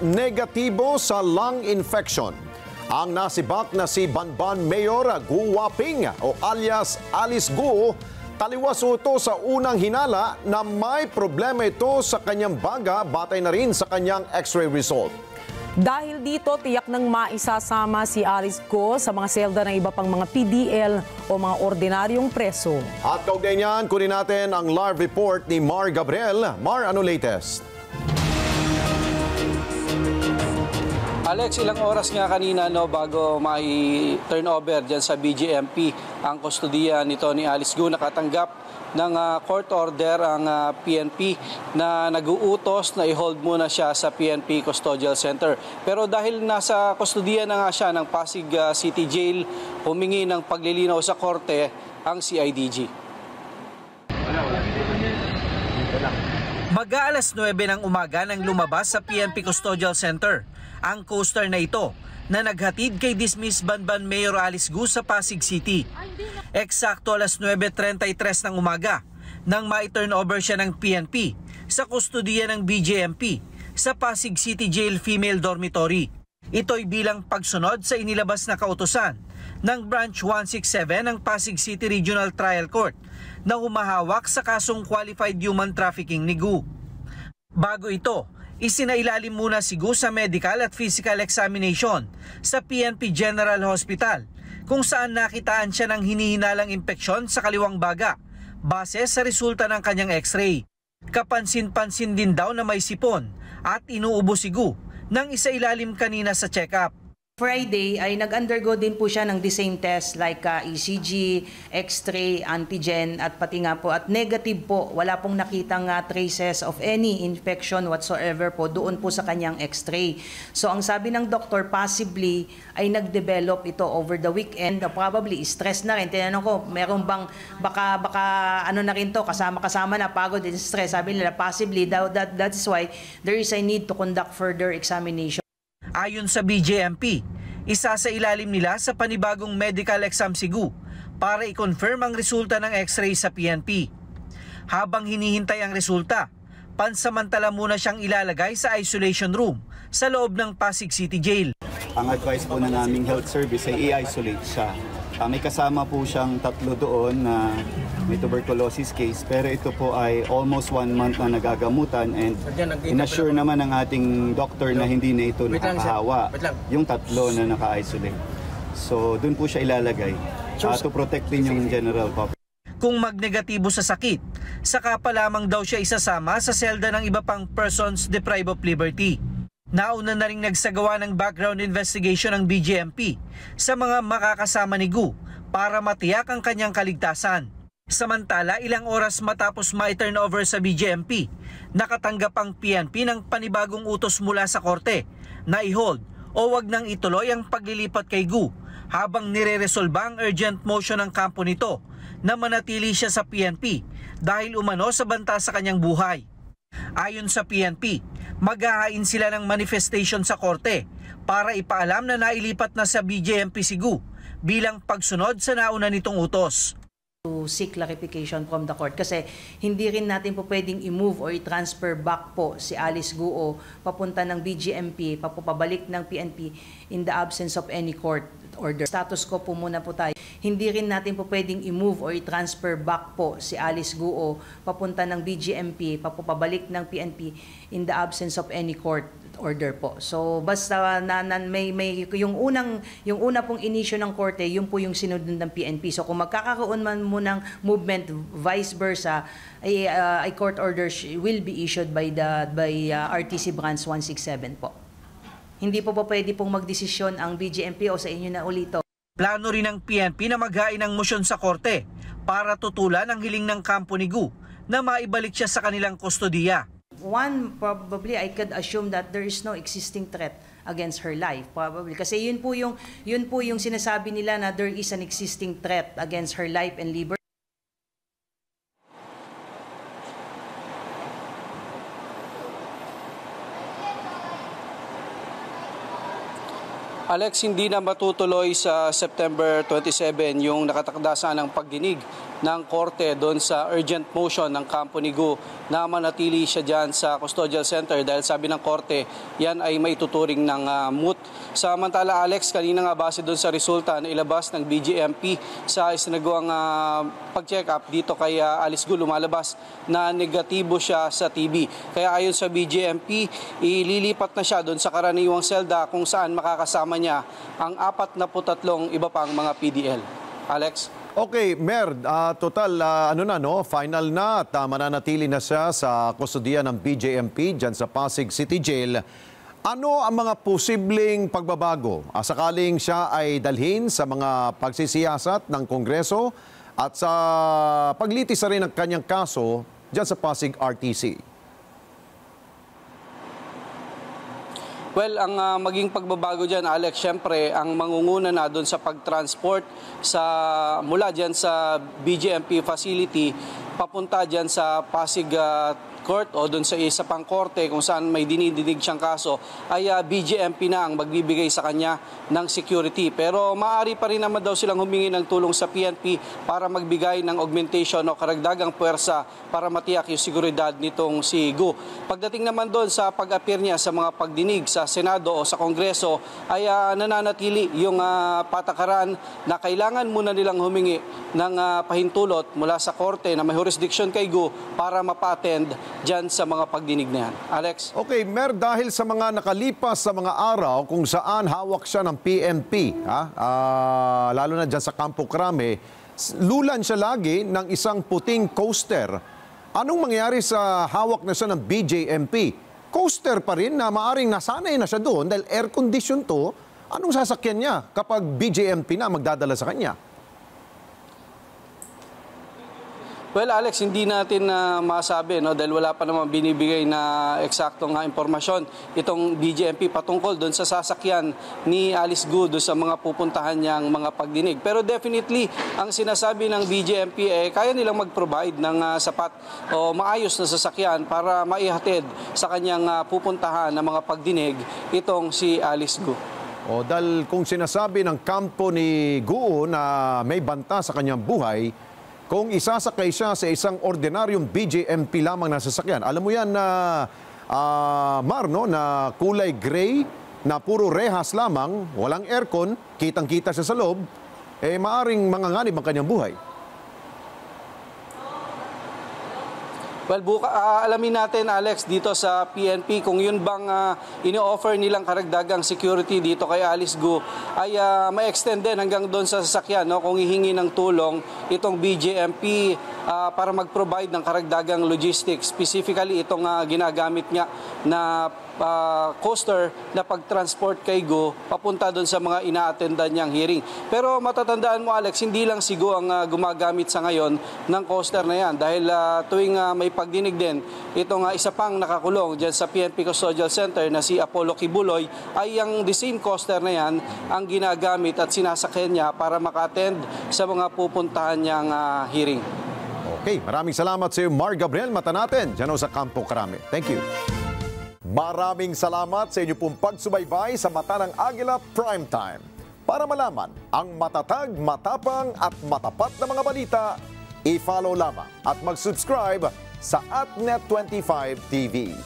Negatibo sa lung infection ang nasibak na si Banban Mayor Gu Waping o alias Alice Gu. Taliwas ito sa unang hinala na may problema ito sa kanyang baga batay na rin sa kanyang x-ray result. Dahil dito, tiyak nang maisasama si Alice Gu sa mga selda ng iba pang mga PDL o mga ordinaryong preso. At kaugnay niyan, kunin natin ang live report ni Mar Gabriel. Mar, ano latest? Alex, ilang oras nga kanina bago may turnover dyan sa BJMP ang kustodiya nito ni Alice Gu, nakatanggap ng court order ang PNP na nag-uutos na i-hold muna siya sa PNP Custodial Center. Pero dahil nasa kustodiya na nga siya ng Pasig City Jail, humingi ng paglilinaw sa korte ang CIDG. Mag-aalas 9 ng umaga nang lumabas sa PNP Custodial Center ang coaster na ito na naghatid kay dismissed Banban Mayor Alice Gu sa Pasig City. Eksakto alas 9:33 ng umaga nang ma-turnover siya ng PNP sa kustodiya ng BJMP sa Pasig City Jail Female Dormitory. Ito'y bilang pagsunod sa inilabas na kautusan ng Branch 167 ng Pasig City Regional Trial Court na humahawak sa kasong qualified human trafficking ni Gu. Bago ito, isinailalim muna si Gu sa medical at physical examination sa PNP General Hospital kung saan nakitaan siya ng hinihinalang impeksyon sa kaliwang baga base sa resulta ng kanyang x-ray. Kapansin-pansin din daw na may sipon at inuubo si Gu nang isailalim kanina sa check-up. Friday ay nag-undergo din po siya ng the same test like ECG, X-ray, antigen at pati nga po at negative po. Wala pong nakitang traces of any infection whatsoever po doon po sa kanyang X-ray. So ang sabi ng doktor, possibly ay nag-develop ito over the weekend. Probably stress na rin. Tinanong ko, meron bang baka ano na rin to, kasama na pagod and stress. Sabi nila, possibly that is why there is a need to conduct further examination. Ayon sa BJMP, isa sa ilalim nila sa panibagong medical exam si Gu para i-confirm ang resulta ng x-ray sa PNP. Habang hinihintay ang resulta, pansamantala muna siyang ilalagay sa isolation room sa loob ng Pasig City Jail. Ang advice po na naming health service ay i-isolate siya. May kasama po siyang 3 doon na may tuberculosis case, pero ito po ay almost 1 month na nagagamutan and inassure naman ng ating doctor na hindi na ito nakakahawa, yung 3 na naka-isolate. So doon po siya ilalagay to protect din yung general population. Kung magnegatibo sa sakit, saka pa lamang daw siya isasama sa selda ng iba pang persons deprived of liberty. Nauna na rin nagsagawa ng background investigation ng BJMP sa mga makakasama ni Gu para matiyak ang kanyang kaligtasan. Samantala, ilang oras matapos ma-turnover sa BJMP, nakatanggap ang PNP ng panibagong utos mula sa korte na i-hold o wag nang ituloy ang paglilipat kay Gu habang nire-resolba ang urgent motion ng kampo nito na manatili siya sa PNP dahil umano sa banta sa kanyang buhay. Ayon sa PNP, maghahain sila ng manifestation sa korte para ipaalam na nailipat na sa BJMP si Gu bilang pagsunod sa nauna nitong utos. To seek clarification from the court kasi hindi rin natin po pwedeng i-move or i-transfer back po si Alice Gu o papunta ng BJMP, pabalik ng PNP in the absence of any court order. Status quo po muna po tayo. Hindi rin natin po pwedeng i-move or i-transfer back po si Alice Gu o papunta ng BJMP, pabalik ng PNP in the absence of any court order po. So basta may yung una pong inisyo ng korte, yun po yung sinunod ng PNP. So kung magkakaroon man mo ng movement vice versa, a court order will be issued by RTC Branch 167 po. Hindi po pwede pong magdesisyon ang BJMP o sa inyo na ulito. Plano rin ng PNP na maghain ng motion sa korte para tutulan ang hiling ng kampo ni Gu na maibalik siya sa kanilang kustodiya. One, probably I could assume that there is no existing threat against her life. Probably. Kasi yun po yung sinasabi nila na there is an existing threat against her life and liberty. Alex, hindi na matutuloy sa September 27 yung nakatakda ng pagdinig ng korte doon sa urgent motion ng kampo ni Gu na manatili siya dyan sa custodial center dahil sabi ng korte, yan ay may tuturing ng moot. Samantala Alex, kanina nga base doon sa resulta na ilabas ng BJMP sa isinagawang pag-check up dito kay Alice Gu, lumalabas na negatibo siya sa TB. Kaya ayon sa BJMP, ililipat na siya doon sa karaniwang selda kung saan makakasama niya ang 43 iba pang mga PDL. Alex? Okay, Mer, total, final na at mananatili na siya sa kustodiya ng BJMP dyan sa Pasig City Jail. Ano ang mga posibleng pagbabago sakaling siya ay dalhin sa mga pagsisiyasat ng Kongreso at sa paglitis rin ng kanyang kaso dyan sa Pasig RTC? Well, ang maging pagbabago dyan, Alex, syempre, ang mangunguna na doon sa pagtransport mula dyan sa BJMP facility, papunta dyan sa Pasig Court o doon sa isa pang korte kung saan may dinidinig siyang kaso, ay BJMP na ang magbibigay sa kanya ng security. Pero maaari pa rin naman daw silang humingi ng tulong sa PNP para magbigay ng augmentation o karagdagang puwersa para matiyak yung seguridad nitong si Gu. Pagdating naman doon sa pag-appear niya sa mga pagdinig sa Senado o sa Kongreso, ay nananatili yung patakaran na kailangan muna nilang humingi ng pahintulot mula sa korte na may jurisdiction kay Gu para mapa-attend dyan sa mga pagdinig na yan. Alex? Okay, Mer, dahil sa mga nakalipas sa mga araw kung saan hawak siya ng PNP, lalo na dyan sa Campo Crame, lulan siya lagi ng isang puting coaster. Anong mangyari sa hawak na siya ng BJMP? Coaster pa rin na maaring nasanay na siya doon dahil air condition to. Anong sasakyan niya kapag BJMP na magdadala sa kanya? Well, Alex, hindi natin masabi dahil wala pa naman binibigay na eksaktong impormasyon itong BJMP patungkol doon sa sasakyan ni Alice Gu sa mga pupuntahan niyang mga pagdinig. Pero definitely, ang sinasabi ng BJMP kaya nilang mag-provide ng sapat o maayos na sasakyan para maihatid sa kanyang pupuntahan ng mga pagdinig itong si Alice Gu. Dahil kung sinasabi ng kampo ni Gu na may banta sa kanyang buhay, kung isasakay siya sa isang ordinaryong BJMP lamang na sasakyan, alam mo yan na, Mar, na kulay gray, na puro rehas lamang, walang aircon, kitang-kita siya sa loob, maaring manganganib ang kanyang buhay. Well, alamin natin, Alex, dito sa PNP kung yun bang ini-offer nilang karagdagang security dito kay Alice Gu ay ma-extend din hanggang doon sa sasakyan, kung hihingi ng tulong itong BJMP para mag-provide ng karagdagang logistics. Specifically, itong ginagamit niya na coaster na pag-transport kay Gu papunta doon sa mga ina-attendan niyang hearing. Pero matatandaan mo, Alex, hindi lang si Gu ang gumagamit sa ngayon ng coaster na yan dahil tuwing may pagdinig din, itong isa pang nakakulong dyan sa PNP Custodial Center na si Apollo Kibuloy ay ang the same coaster na yan ang ginagamit at sinasakyan niya para maka-attend sa mga pupuntahan niyang hearing. Okay, maraming salamat sa iyo, Mar Gabriel. Mata natin dyan sa Campo Crame. Thank you. Maraming salamat sa inyo pong pagsubaybay sa Mata ng Agila Primetime. Para malaman ang matatag, matapang at matapat na mga balita, i-follow lamang at mag-subscribe sa AtNet25 TV.